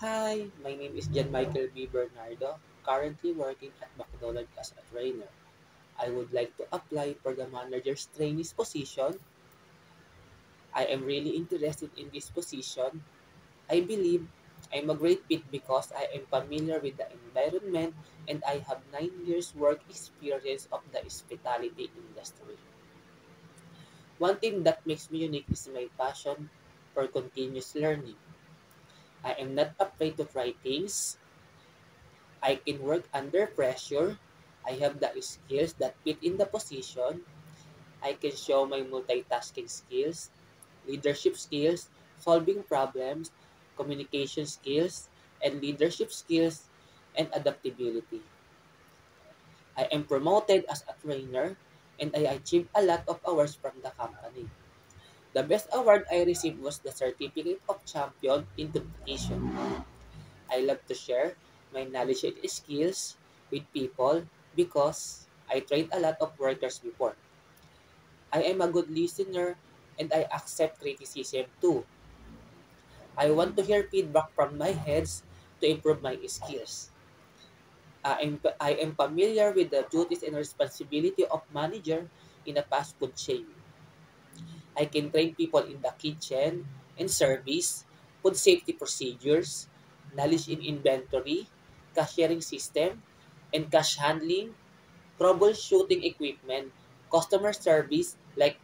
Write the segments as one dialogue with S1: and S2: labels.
S1: Hi, my name is Jan Michael B. Bernardo, currently working at McDonald's as a trainer. I would like to apply for the manager's trainees position. I am really interested in this position. I believe I'm a great fit because I am familiar with the environment and I have 9 years work experience of the hospitality industry. One thing that makes me unique is my passion for continuous learning. I am not afraid to try things. I can work under pressure. I have the skills that fit in the position. I can show my multitasking skills, leadership skills, solving problems, communication skills, and leadership skills, and adaptability. I am promoted as a trainer and I achieved a lot of awards from the company. The best award I received was the Certificate of Champion in competition. I love to share my knowledge and skills with people because I trained a lot of workers before. I am a good listener and I accept criticism too. I want to hear feedback from my heads to improve my skills. I am familiar with the duties and responsibility of manager in a fast food chain. I can train people in the kitchen and service, food safety procedures, knowledge in inventory, cashiering system, and cash handling, troubleshooting equipment, customer service like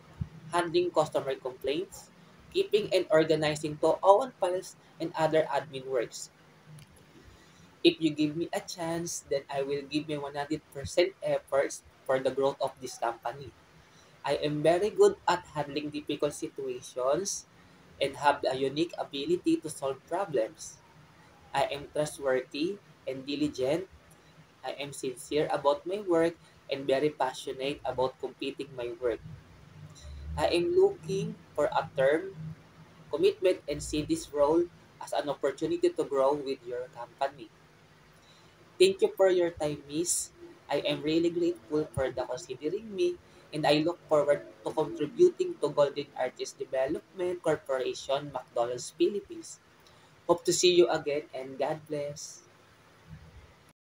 S1: handling customer complaints, keeping and organizing to own files and other admin works. If you give me a chance, then I will give my 100% efforts for the growth of this company. I am very good at handling difficult situations and have a unique ability to solve problems. I am trustworthy and diligent. I am sincere about my work and very passionate about completing my work. I am looking for a term, commitment, and see this role as an opportunity to grow with your company. Thank you for your time, Miss. I am really grateful for the considering me and I look forward to contributing to Golden Artist Development Corporation, McDonald's Philippines. Hope to see you again and God bless.